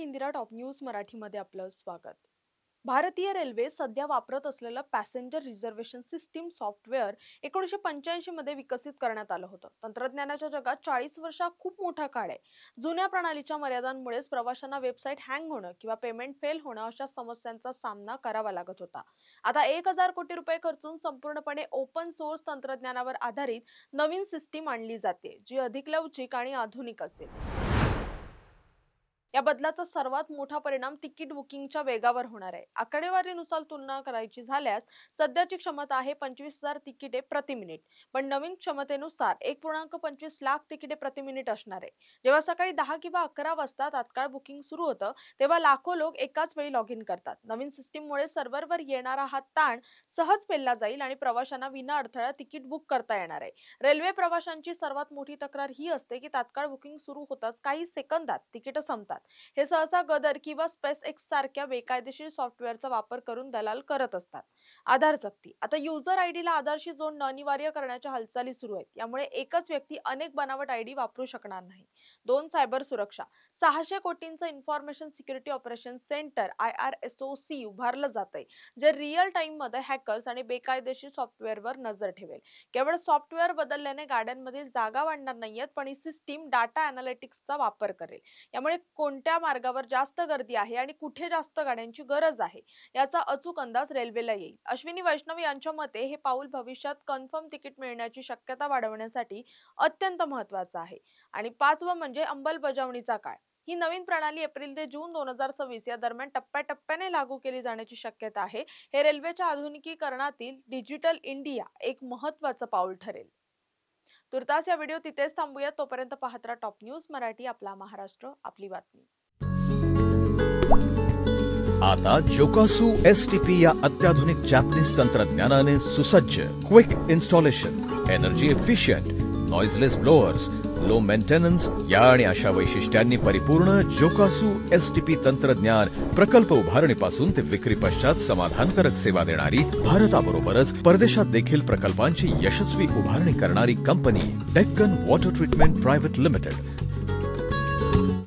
Indira top news मराठीमध्ये आपलं स्वागत. भारतीय रेल्वे सध्या वापरत असलेलं पॅसेंजर रिझर्वेशन सिस्टीम सॉफ्टवेअर 1985 मध्ये विकसित करण्यात आलं होतं. तंत्रज्ञानाच्या जगात 40 वर्षा खूप मोठा काळ आहे. जुन्या प्रणालीच्या मर्यादांमुळेच प्रवाशांना वेबसाईट हँग होणं किंवा पेमेंट फेल होणं अशा समस्यांचा सामना करावा लागत होता. आता 1000 कोटी रुपये खर्चून संपूर्णपणे ओपन सोर्स तंत्रज्ञानावर आधारित नवीन सिस्टीम आणली जाते, जी अधिक लवचिक आणि आधुनिक असेल. या बदलाचा सर्वात मोठा परिणाम तिकीट बुकिंगच्या वेगावर होणार आहे. आकडेवारीनुसार तुलना करायची झाल्यास सध्याची क्षमता आहे 25,000 तिकिटे प्रति मिनिट, पण नवीन क्षमतेनुसार 1.25 लाख तिकिटे प्रति मिनिट असणार आहे. जेव्हा सकाळी 10 किंवा 11 वाजता तात्काळ बुकिंग सुरू होतं, तेव्हा लाखो लोक एकाच वेळी लॉग इन करतात. नवीन सिस्टीममुळे सर्व्हरवर येणारा हा ताण सहज पेलला जाईल आणि प्रवाशांना विना अडथळा तिकीट बुक करता येणार आहे. रेल्वे प्रवाशांची सर्वात मोठी तक्रार ही असते की तात्काळ बुकिंग सुरू होताच काही सेकंदात तिकीट संपतात. हे सहसा गदर किंवा स्पेस एक्स सारख्या बेकायदेशीर सॉफ्टवेअरचा वापर करून दलाल करत असतात. आधार सक्ती. आता युजर आयडीला आधारशी जोडणं अनिवार्य करण्याच्या हालचाली सुरू आहेत. यामुळे एकच व्यक्ती अनेक बनावट आयडी वापरू शकणार नाही. 2. सायबर सुरक्षा. 600 कोटींचं information security operation center IRSOC उभारलं जातंय, जे रिअल टाइम मध्ये हॅकर्स आणि बेकायदेशीर सॉफ्टवेअरवर नजर ठेवेल. केवळ सॉफ्टवेअर बदलल्याने गाड्यांमधील जागा वाढणार नाहीयेत, पण ही सिस्टीम डाटा अॅनालिटिक्सचा वापर करेल. यामुळे कोणत्या मार्गावर जास्त गर्दी आहे आणि कुठे जास्त गाड्यांची गरज आहे याचा अचूक अंदाज रेल्वेला येईल. अश्विनी वैष्णव यांच्या मते हे पाऊल भविष्यात कन्फर्म तिकीट मिळण्याची शक्यता वाढवण्यासाठी अत्यंत महत्त्वाचं आहे. आणि 5वं म्हणजे अंमलबजावणीचा काळ. ही नवीन प्रणाली एप्रिल ते जून 2026 या दरम्यान टप्प्याटप्प्याने लागू केली जाण्याची शक्यता आहे. हे रेल्वेच्या आधुनिकीकरणातील डिजिटल इंडिया एक महत्त्वाचं पाऊल ठरेल. तुर्तास या व्हिडिओ तिथेच थांबूया. तोपर्यंत पाहत राहा टॉप न्यूज मराठी. आपला महाराष्ट्र, आपली बातमी. आता जोकासू STP या अत्याधुनिक जॅपनीज तंत्रज्ञानाने सुसज्ज, quick installation, energy efficient, noiseless blowers, low maintenance या आणि अशा वैशिष्ट्यांनी परिपूर्ण जोकासू STP तंत्रज्ञान प्रकल्प उभारणीपासून ते विक्री पश्चात समाधानकारक सेवा देणारी, भारताबरोबरच परदेशात देखील प्रकल्पांची यशस्वी उभारणी करणारी company Deccan water treatment private limited.